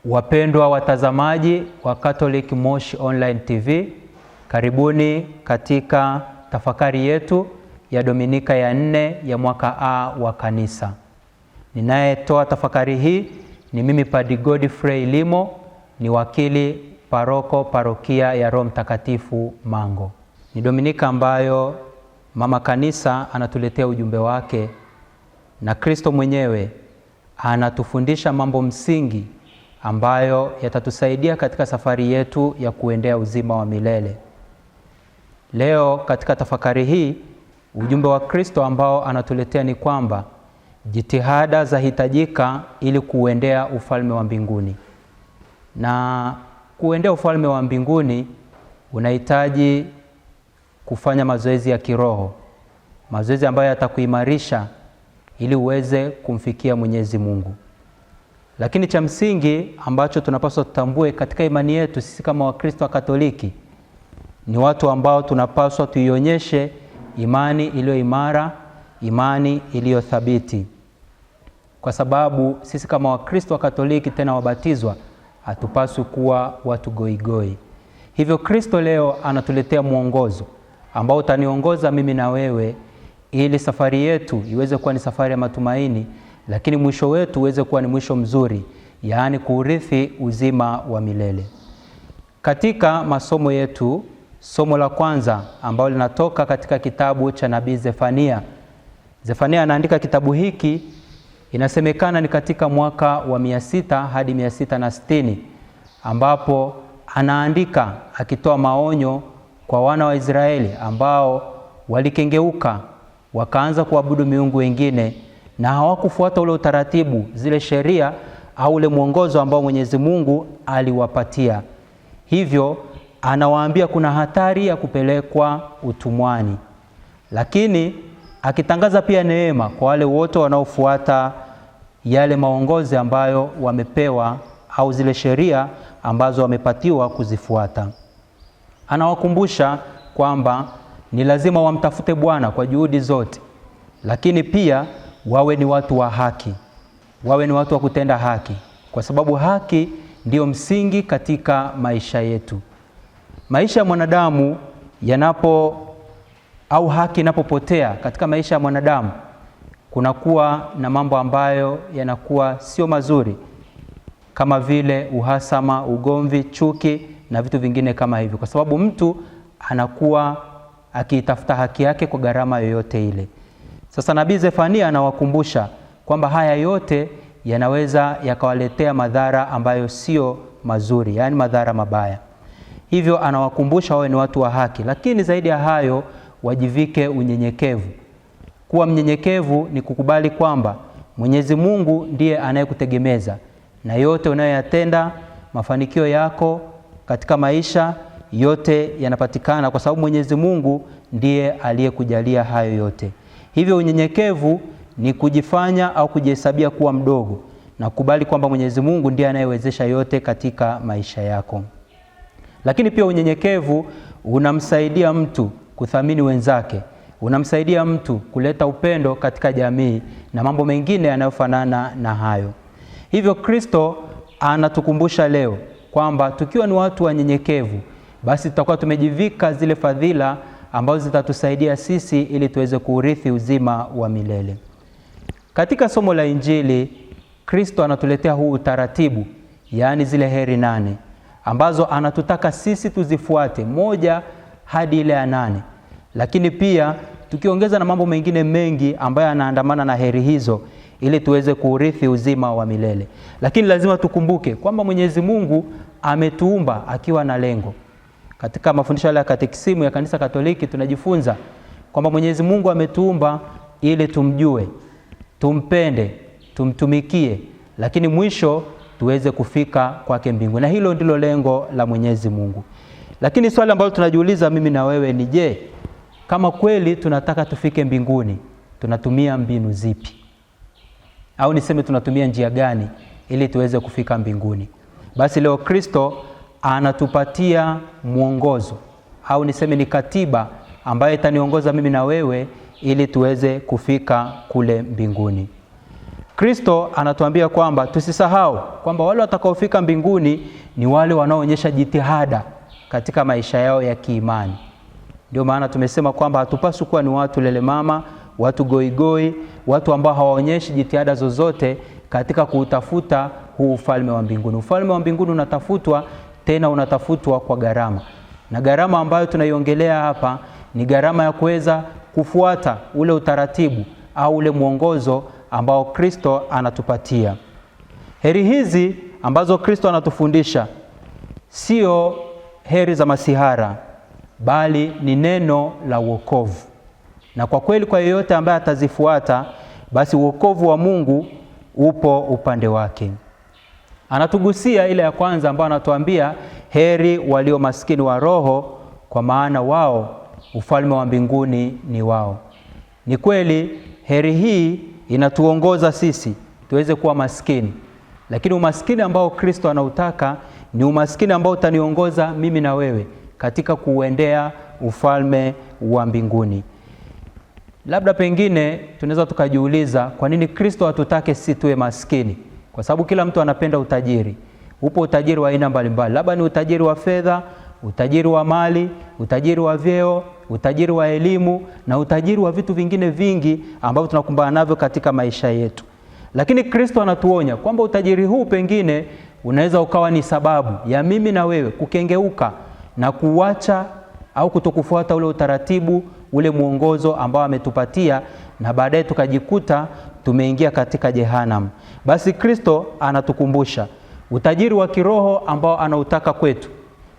Wapendwa watazamaji wa Catholic Moshi Online TV, karibuni katika tafakari yetu ya Dominika ya 4 ya mwaka A wa kanisa. Ninayetoa tafakari hii ni mimi Padre Godfrey Limo, ni wakili paroko parokia ya Roho Mtakatifu Mango. Ni Dominika ambayo mama kanisa anatuletea ujumbe wake, na Kristo mwenyewe anatufundisha mambo msingi ambayo yatatusaidia katika safari yetu ya kuendea uzima wa milele. Leo katika tafakari hii, ujumbe wa Kristo ambao anatuletea ni kwamba jitihada zahitajika ili kuendea ufalme wa mbinguni. Na kuendea ufalme wa mbinguni unahitaji kufanya mazoezi ya kiroho, mazoezi ambayo yatakuimarisha ili uweze kumfikia Mwenyezi Mungu. Lakini cha msingi ambacho tunapaswa tutambue katika imani yetu sisi kama Wakristo wa Katoliki ni watu ambao tunapaswa tuionyeshe imani iliyo imara, imani iliyo thabiti. Kwa sababu sisi kama Wakristo wa Katoliki tena wabatizwa, hatupaswi kuwa watu goigoi. Hivyo Kristo leo anatuletea mwongozo ambao utaniongoza mimi na wewe ili safari yetu iweze kuwa ni safari ya matumaini, lakini mwisho wetu uweze kuwa ni mwisho mzuri, yaani kuurithi uzima wa milele. Katika masomo yetu, somo la kwanza ambalo linatoka katika kitabu cha nabii Zefania. Zefania anaandika kitabu hiki, inasemekana ni katika mwaka wa 600 hadi 660, ambapo anaandika akitoa maonyo kwa wana wa Israeli ambao walikengeuka wakaanza kuabudu miungu wengine na hawakufuata ule utaratibu, zile sheria au ule mwongozo ambao Mwenyezi Mungu aliwapatia. Hivyo anawaambia kuna hatari ya kupelekwa utumwani, lakini akitangaza pia neema kwa wale wote wanaofuata yale maongozi ambayo wamepewa au zile sheria ambazo wamepatiwa kuzifuata. Anawakumbusha kwamba ni lazima wamtafute Bwana kwa juhudi zote, lakini pia wawe ni watu wa haki, wawe ni watu wa kutenda haki, kwa sababu haki ndiyo msingi katika maisha yetu. Maisha ya mwanadamu au haki inapopotea katika maisha ya mwanadamu, kunakuwa na mambo ambayo yanakuwa sio mazuri, kama vile uhasama, ugomvi, chuki na vitu vingine kama hivyo, kwa sababu mtu anakuwa akitafuta haki yake kwa gharama yoyote ile. Sasa nabii Zefania anawakumbusha kwamba haya yote yanaweza yakawaletea madhara ambayo sio mazuri, yaani madhara mabaya. Hivyo anawakumbusha wawe ni watu wa haki, lakini zaidi ya hayo wajivike unyenyekevu. Kuwa mnyenyekevu ni kukubali kwamba Mwenyezi Mungu ndiye anayekutegemeza, na yote unayoyatenda, mafanikio yako katika maisha yote yanapatikana kwa sababu Mwenyezi Mungu ndiye aliyekujalia hayo yote. Hivyo unyenyekevu ni kujifanya au kujihesabia kuwa mdogo na kukubali kwamba Mwenyezi Mungu ndiye anayewezesha yote katika maisha yako. Lakini pia unyenyekevu unamsaidia mtu kuthamini wenzake, unamsaidia mtu kuleta upendo katika jamii na mambo mengine yanayofanana na hayo. Hivyo Kristo anatukumbusha leo kwamba tukiwa ni watu wanyenyekevu, basi tutakuwa tumejivika zile fadhila ambazo zitatusaidia sisi ili tuweze kuurithi uzima wa milele. Katika somo la Injili, Kristo anatuletea huu utaratibu, yaani zile heri 8 ambazo anatutaka sisi tuzifuate, 1 hadi ile ya 8. Lakini pia tukiongeza na mambo mengine mengi ambayo yanaandamana na heri hizo ili tuweze kuurithi uzima wa milele. Lakini lazima tukumbuke kwamba Mwenyezi Mungu ametuumba akiwa na lengo. Katika mafundisho ya katekisimu ya Kanisa Katoliki tunajifunza kwamba Mwenyezi Mungu ametuumba ili tumjue, tumpende, tumtumikie, lakini mwisho tuweze kufika kwake mbinguni. Na hilo ndilo lengo la Mwenyezi Mungu. Lakini swali ambalo tunajiuliza mimi na wewe ni je, kama kweli tunataka tufike mbinguni, tunatumia mbinu zipi? Au niseme tunatumia njia gani ili tuweze kufika mbinguni? Basi leo Kristo anatupatia mwongozo, au niseme ni katiba ambayo itaniongoza mimi na wewe ili tuweze kufika kule mbinguni. Kristo anatuambia kwamba tusisahau kwamba wale watakaofika mbinguni ni wale wanaoonyesha jitihada katika maisha yao ya kiimani. Ndio maana tumesema kwamba hatupaswi kuwa ni watu lelemama, watu goigoi, watu ambao hawaonyeshi jitihada zozote katika kuutafuta huu ufalme wa mbinguni. Ufalme wa mbinguni unatafutwa, tena unatafutwa kwa gharama. Na gharama ambayo tunaiongelea hapa ni gharama ya kuweza kufuata ule utaratibu au ule mwongozo ambao Kristo anatupatia. Heri hizi ambazo Kristo anatufundisha sio heri za masihara, bali ni neno la wokovu. Na kwa kweli kwa yeyote ambaye atazifuata, basi wokovu wa Mungu upo upande wake. Anatugusia ile ya kwanza ambayo anatuambia heri walio maskini wa roho, kwa maana wao ufalme wa mbinguni ni wao. Ni kweli heri hii inatuongoza sisi tuweze kuwa maskini, lakini umaskini ambao Kristo anautaka ni umaskini ambao utaniongoza mimi na wewe katika kuuendea ufalme wa mbinguni. Labda pengine tunaweza tukajiuliza kwa nini Kristo hatutake sisi tuwe maskini? Kwa sababu kila mtu anapenda utajiri. Upo utajiri wa aina mbalimbali. Labda ni utajiri wa fedha, utajiri wa mali, utajiri wa vyeo, utajiri wa elimu na utajiri wa vitu vingine vingi ambavyo tunakumbana navyo katika maisha yetu. Lakini Kristo anatuonya kwamba utajiri huu pengine unaweza ukawa ni sababu ya mimi na wewe kukengeuka na kuacha au kutokufuata ule utaratibu, ule mwongozo ambao ametupatia, na baadaye tukajikuta tumeingia katika jehanamu. Basi Kristo anatukumbusha utajiri wa kiroho ambao anautaka kwetu.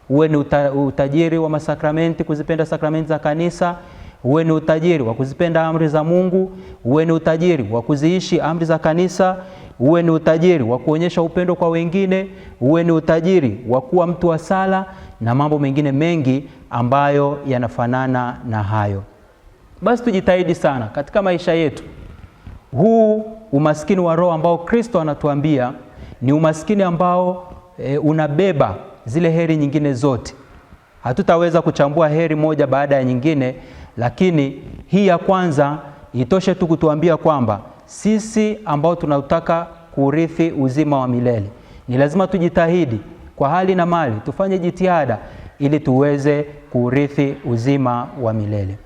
Uwe ni utajiri wa masakramenti, kuzipenda sakramenti za kanisa, uwe ni utajiri wa kuzipenda amri za Mungu, uwe ni utajiri wa kuziishi amri za kanisa, uwe ni utajiri wa kuonyesha upendo kwa wengine, uwe ni utajiri wa kuwa mtu wa sala na mambo mengine mengi ambayo yanafanana na hayo. Basi tujitahidi sana katika maisha yetu. Huu umaskini wa roho ambao Kristo anatuambia ni umaskini ambao unabeba zile heri nyingine zote. Hatutaweza kuchambua heri moja baada ya nyingine, lakini hii ya kwanza itoshe tu kutuambia kwamba sisi ambao tunataka kurithi uzima wa milele ni lazima tujitahidi kwa hali na mali, tufanye jitihada ili tuweze kurithi uzima wa milele.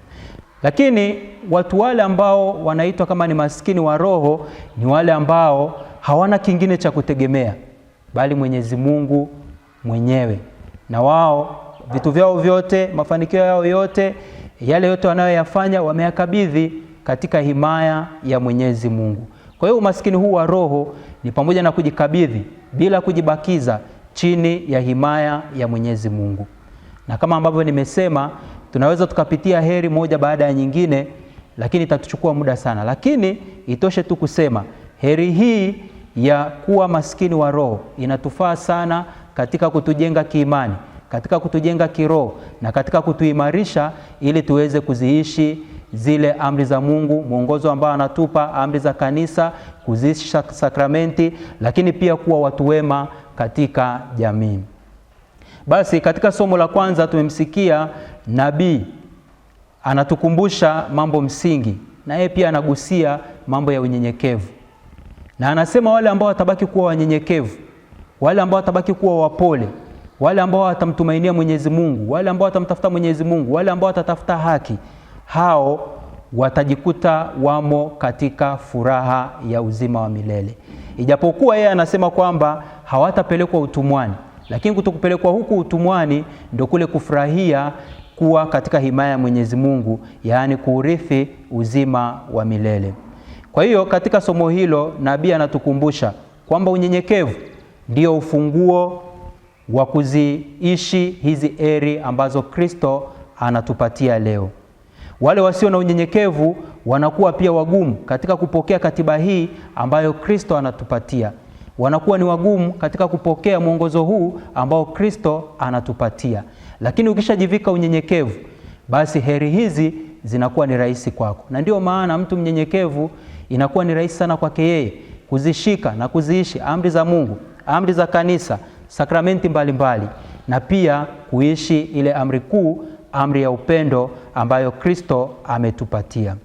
Lakini watu wale ambao wanaitwa kama ni maskini wa roho ni wale ambao hawana kingine cha kutegemea bali Mwenyezi Mungu mwenyewe. Na wao vitu vyao vyote, mafanikio yao yote, yale yote wanayoyafanya wameyakabidhi katika himaya ya Mwenyezi Mungu. Kwa hiyo umaskini huu wa roho ni pamoja na kujikabidhi bila kujibakiza chini ya himaya ya Mwenyezi Mungu. Na kama ambavyo nimesema, tunaweza tukapitia heri moja baada ya nyingine, lakini itatuchukua muda sana. Lakini itoshe tu kusema heri hii ya kuwa maskini wa roho inatufaa sana katika kutujenga kiimani, katika kutujenga kiroho na katika kutuimarisha ili tuweze kuziishi zile amri za Mungu, mwongozo ambao anatupa, amri za kanisa, kuziishi sakramenti, lakini pia kuwa watu wema katika jamii. Basi katika somo la kwanza tumemsikia nabii anatukumbusha mambo msingi, na yeye pia anagusia mambo ya unyenyekevu. Na anasema wale ambao watabaki kuwa wanyenyekevu, wale ambao watabaki kuwa wapole, wale ambao watamtumainia Mwenyezi Mungu, wale ambao watamtafuta Mwenyezi Mungu, wale ambao watatafuta haki, hao watajikuta wamo katika furaha ya uzima wa milele. Ijapokuwa yeye anasema kwamba hawatapelekwa utumwani, lakini kutokupelekwa huku utumwani ndio kule kufurahia kuwa katika himaya ya Mwenyezi Mungu, yaani kuurithi uzima wa milele. Kwa hiyo katika somo hilo nabii anatukumbusha kwamba unyenyekevu ndio ufunguo wa kuziishi hizi heri ambazo Kristo anatupatia leo. Wale wasio na unyenyekevu wanakuwa pia wagumu katika kupokea katiba hii ambayo Kristo anatupatia. Wanakuwa ni wagumu katika kupokea mwongozo huu ambao Kristo anatupatia. Lakini ukishajivika unyenyekevu, basi heri hizi zinakuwa ni rahisi kwako. Na ndio maana mtu mnyenyekevu inakuwa ni rahisi sana kwake yeye kuzishika na kuziishi amri za Mungu, amri za kanisa, sakramenti mbalimbali, na pia kuishi ile amri kuu, amri ya upendo ambayo Kristo ametupatia.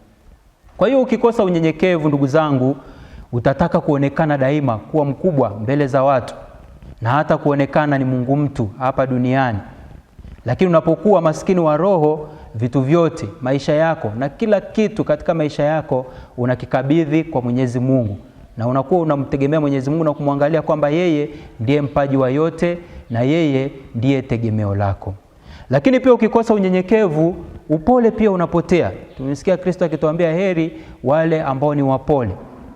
Kwa hiyo ukikosa unyenyekevu, ndugu zangu, Utataka kuonekana daima kuwa mkubwa mbele za watu na hata kuonekana ni Mungu mtu hapa duniani. Lakini unapokuwa maskini wa roho, vitu vyote, maisha yako na kila kitu katika maisha yako unakikabidhi kwa Mwenyezi Mungu, na unakuwa unamtegemea Mwenyezi Mungu na kumwangalia kwamba yeye ndiye mpaji wa yote na yeye ndiye tegemeo lako. Lakini pia ukikosa unyenyekevu, upole pia unapotea. Tumesikia Kristo akituambia heri wale ambao ni wapole.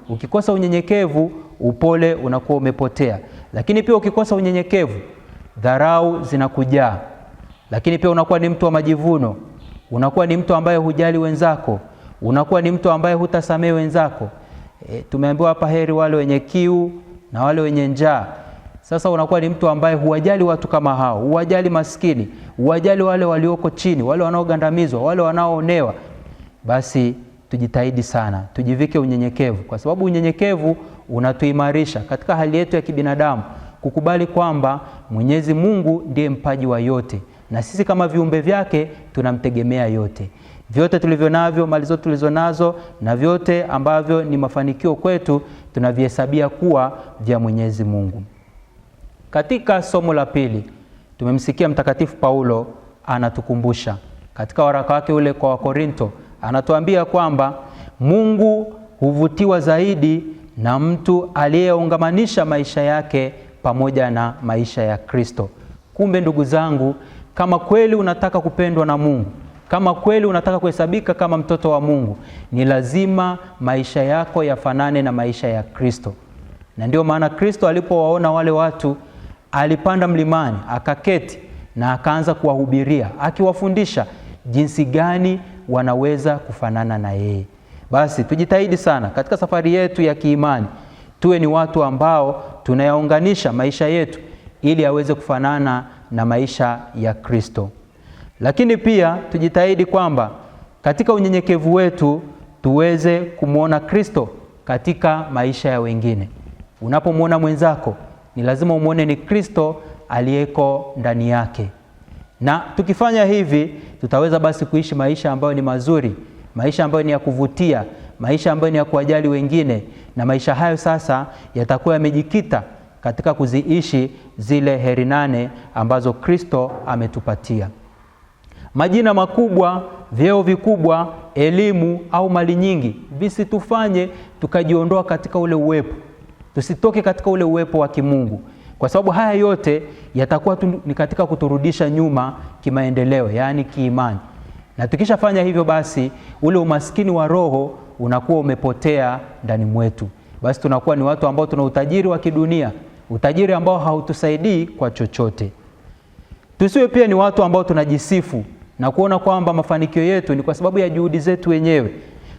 Ukikosa unyenyekevu, upole unakuwa umepotea. Lakini pia ukikosa unyenyekevu, dharau zinakujaa. Lakini pia unakuwa ni mtu wa majivuno, unakuwa ni mtu ambaye hujali wenzako, unakuwa ni mtu ambaye hutasamehe wenzako. Tumeambiwa hapa heri wale wenye kiu na wale wenye njaa. Sasa unakuwa ni mtu ambaye huwajali watu kama hao, huwajali maskini, huwajali wale walioko chini, wale wanaogandamizwa, wale wanaoonewa. Basi tujitahidi sana, tujivike unyenyekevu, kwa sababu unyenyekevu unatuimarisha katika hali yetu ya kibinadamu, kukubali kwamba Mwenyezi Mungu ndiye mpaji wa yote na sisi kama viumbe vyake tunamtegemea yote. Vyote tulivyo navyo, mali zote tulizo nazo na vyote ambavyo ni mafanikio kwetu, tunavihesabia kuwa vya Mwenyezi Mungu. Katika somo la pili tumemsikia Mtakatifu Paulo anatukumbusha katika waraka wake ule kwa Wakorinto, anatuambia kwamba Mungu huvutiwa zaidi na mtu aliyeungamanisha maisha yake pamoja na maisha ya Kristo. Kumbe ndugu zangu, kama kweli unataka kupendwa na Mungu, kama kweli unataka kuhesabika kama mtoto wa Mungu, ni lazima maisha yako yafanane na maisha ya Kristo. Na ndio maana Kristo alipowaona wale watu, alipanda mlimani, akaketi na akaanza kuwahubiria, akiwafundisha jinsi gani wanaweza kufanana na yeye. Basi tujitahidi sana katika safari yetu ya kiimani, tuwe ni watu ambao tunayaunganisha maisha yetu ili aweze kufanana na maisha ya Kristo. Lakini pia tujitahidi kwamba katika unyenyekevu wetu tuweze kumuona Kristo katika maisha ya wengine. Unapomwona mwenzako, ni lazima umuone ni Kristo aliyeko ndani yake. Na tukifanya hivi, tutaweza basi kuishi maisha ambayo ni mazuri, maisha ambayo ni ya kuvutia, maisha ambayo ni ya kuwajali wengine, na maisha hayo sasa yatakuwa yamejikita katika kuziishi zile heri 8 ambazo Kristo ametupatia. Majina makubwa, vyeo vikubwa, elimu au mali nyingi visitufanye tukajiondoa katika ule uwepo. Tusitoke katika ule uwepo wa kimungu, kwa sababu haya yote yatakuwa ni katika kuturudisha nyuma kimaendeleo, yaani kiimani. Na tukishafanya hivyo, basi ule umaskini wa roho unakuwa umepotea ndani mwetu. Basi tunakuwa ni watu ambao tuna utajiri wa kidunia, utajiri ambao hautusaidii kwa chochote. Tusiwe pia ni watu ambao tunajisifu na kuona kwamba mafanikio yetu ni kwa sababu ya juhudi zetu wenyewe.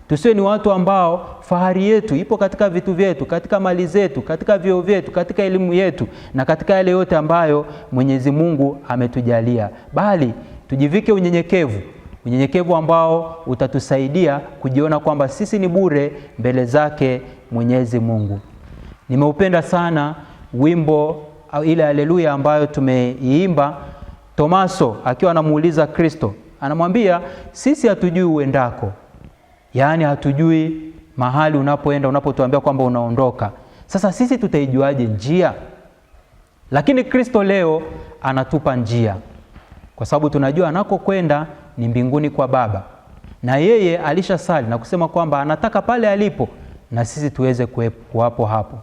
Tusiwe ni watu ambao fahari yetu ipo katika vitu vyetu, katika mali zetu, katika vyeo vyetu, katika elimu yetu na katika yale yote ambayo Mwenyezi Mungu ametujalia. Bali tujivike unyenyekevu, unyenyekevu ambao utatusaidia kujiona kwamba sisi ni bure mbele zake Mwenyezi Mungu. Nimeupenda sana wimbo au ile haleluya ambayo tumeiimba, Tomaso akiwa anamuuliza Kristo, anamwambia sisi hatujui uendako. Yaani hatujui mahali unapoenda, unapotuambia kwamba unaondoka. Sasa sisi tutaijuaje njia? Lakini Kristo leo anatupa njia, kwa sababu tunajua anakokwenda ni mbinguni kwa Baba. Na yeye alishasali na kusema kwamba anataka pale alipo na sisi tuweze kuwapo hapo.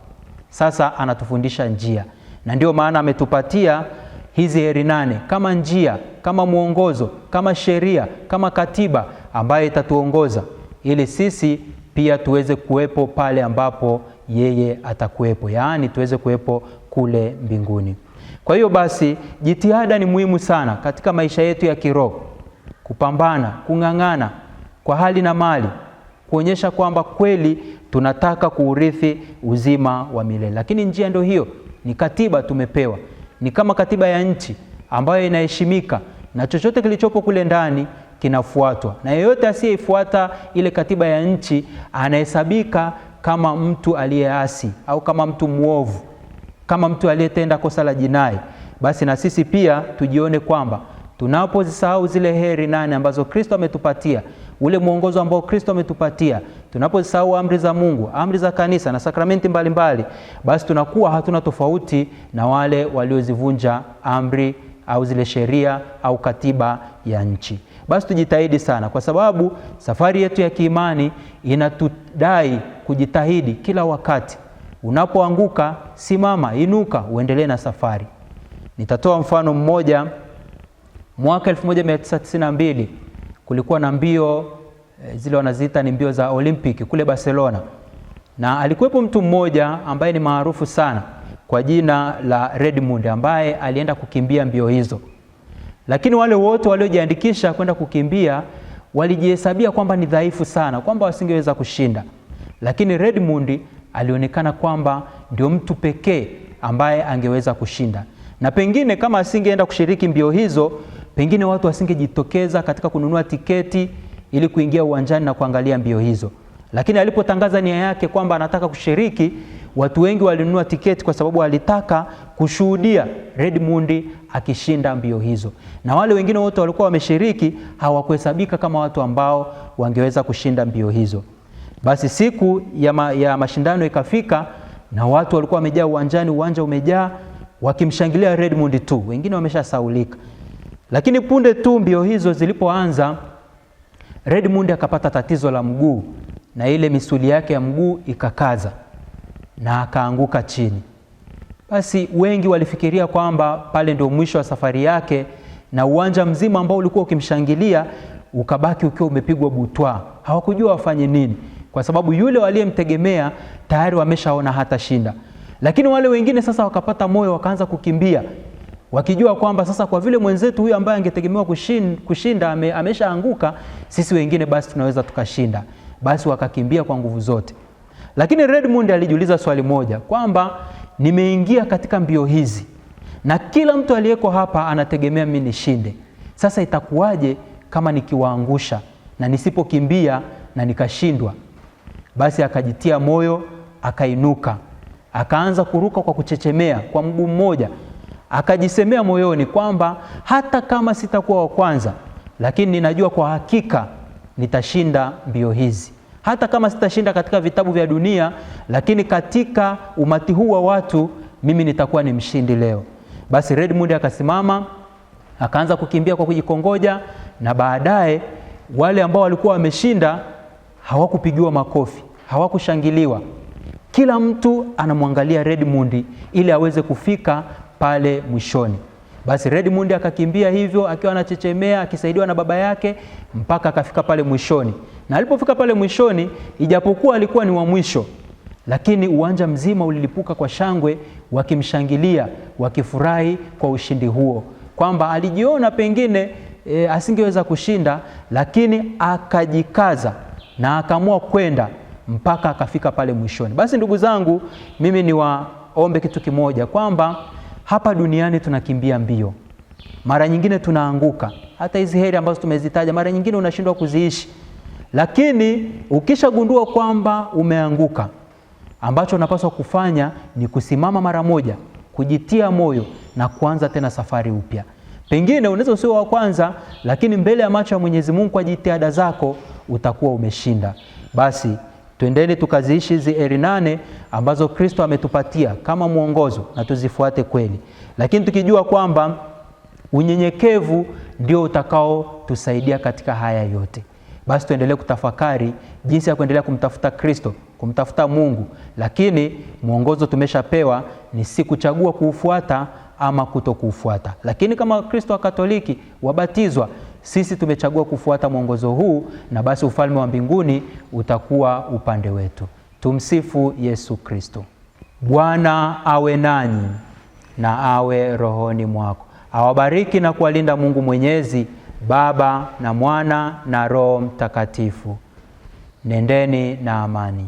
Sasa anatufundisha njia. Na ndio maana ametupatia hizi heri 8 kama njia, kama mwongozo, kama sheria, kama katiba ambayo itatuongoza ili sisi pia tuweze kuwepo pale ambapo yeye atakuwepo, yaani tuweze kuwepo kule mbinguni. Kwa hiyo basi jitihada ni muhimu sana katika maisha yetu ya kiroho, kupambana, kung'ang'ana kwa hali na mali, kuonyesha kwamba kweli tunataka kuurithi uzima wa milele. Lakini njia ndio hiyo, ni katiba tumepewa, ni kama katiba ya nchi ambayo inaheshimika na chochote kilichopo kule ndani kinafuatwa. Na yeyote asiyeifuata ile katiba ya nchi anahesabika kama mtu aliyeasi au kama mtu muovu, kama mtu aliyetenda kosa la jinai. Basi na sisi pia tujione kwamba tunapozisahau zile heri 8 ambazo Kristo ametupatia, ule mwongozo ambao Kristo ametupatia, tunapozisahau amri za Mungu, amri za kanisa na sakramenti mbalimbali, basi tunakuwa hatuna tofauti na wale waliozivunja amri au zile sheria au katiba ya nchi. Basi tujitahidi sana, kwa sababu safari yetu ya kiimani inatudai kujitahidi kila wakati. Unapoanguka, simama, inuka, uendelee na safari. Nitatoa mfano mmoja. Mwaka 1992 kulikuwa na mbio zile wanaziita ni mbio za Olimpiki kule Barcelona, na alikuwepo mtu mmoja ambaye ni maarufu sana kwa jina la Redmond, ambaye alienda kukimbia mbio hizo. Lakini wale wote waliojiandikisha kwenda kukimbia walijihesabia kwamba ni dhaifu sana, kwamba wasingeweza kushinda. Lakini Redmond alionekana kwamba ndio mtu pekee ambaye angeweza kushinda. Na pengine kama asingeenda kushiriki mbio hizo, pengine watu wasingejitokeza katika kununua tiketi ili kuingia uwanjani na kuangalia mbio hizo. Lakini alipotangaza nia yake kwamba anataka kushiriki, watu wengi walinunua tiketi kwa sababu walitaka kushuhudia Redmond akishinda mbio hizo. Na wale wengine wote walikuwa wameshiriki hawakuhesabika kama watu ambao wangeweza kushinda mbio hizo. Basi siku ya mashindano ikafika na watu walikuwa wamejaa uwanjani, uwanja umejaa wakimshangilia Redmond tu, wengine wameshasaulika. Lakini punde tu mbio hizo zilipoanza, Redmond akapata tatizo la mguu na ile misuli yake ya mguu ikakaza na akaanguka chini. Basi wengi walifikiria kwamba pale ndio mwisho wa safari yake, na uwanja mzima ambao ulikuwa ukimshangilia ukabaki ukiwa umepigwa butwa. Hawakujua wafanye nini, kwa sababu yule waliyemtegemea tayari wameshaona hata shinda. Lakini wale wengine sasa wakapata moyo, wakaanza kukimbia wakijua kwamba sasa kwa vile mwenzetu huyu ambaye angetegemewa kushinda ameshaanguka, sisi wengine basi tunaweza tukashinda. Basi wakakimbia kwa nguvu zote. Lakini Redmond alijiuliza swali moja, kwamba nimeingia katika mbio hizi na kila mtu aliyeko hapa anategemea mimi nishinde. Sasa itakuwaje kama nikiwaangusha na nisipokimbia na nikashindwa? Basi akajitia moyo, akainuka, akaanza kuruka kwa kuchechemea kwa mguu mmoja. Akajisemea moyoni kwamba hata kama sitakuwa wa kwanza, lakini ninajua kwa hakika nitashinda mbio hizi. Hata kama sitashinda katika vitabu vya dunia, lakini katika umati huu wa watu mimi nitakuwa ni mshindi leo. Basi Redmond akasimama, akaanza kukimbia kwa kujikongoja, na baadaye wale ambao walikuwa wameshinda hawakupigiwa makofi, hawakushangiliwa. Kila mtu anamwangalia Redmond ili aweze kufika pale mwishoni. Basi Redmond akakimbia hivyo akiwa anachechemea, akisaidiwa na baba yake, mpaka akafika pale mwishoni. Na alipofika pale mwishoni, ijapokuwa alikuwa ni wa mwisho, lakini uwanja mzima ulilipuka kwa shangwe, wakimshangilia, wakifurahi kwa ushindi huo, kwamba alijiona pengine asingeweza kushinda, lakini akajikaza na akaamua kwenda mpaka akafika pale mwishoni. Basi ndugu zangu, mimi niwaombe kitu kimoja, kwamba hapa duniani tunakimbia mbio. Mara nyingine tunaanguka. Hata hizi heri ambazo tumezitaja, mara nyingine unashindwa kuziishi. Lakini ukishagundua kwamba umeanguka, ambacho unapaswa kufanya ni kusimama mara moja, kujitia moyo na kuanza tena safari upya. Pengine unaweza usiwe wa kwanza, lakini mbele ya macho ya Mwenyezi Mungu kwa jitihada zako utakuwa umeshinda. Basi twendeni tukaziishi hizi heri 8 ambazo Kristo ametupatia kama mwongozo, na tuzifuate kweli. Lakini tukijua kwamba unyenyekevu ndio utakao tusaidia katika haya yote. Basi tuendelee kutafakari jinsi ya kuendelea kumtafuta Kristo, kumtafuta Mungu. Lakini mwongozo tumeshapewa, ni si kuchagua kuufuata ama kutokuufuata. Lakini kama Kristo wa Katoliki wabatizwa, sisi tumechagua kufuata mwongozo huu, na basi ufalme wa mbinguni utakuwa upande wetu. Tumsifu Yesu Kristo. Bwana awe nanyi na awe rohoni mwako. Awabariki na kuwalinda Mungu Mwenyezi, Baba na Mwana na Roho Mtakatifu. Nendeni na amani.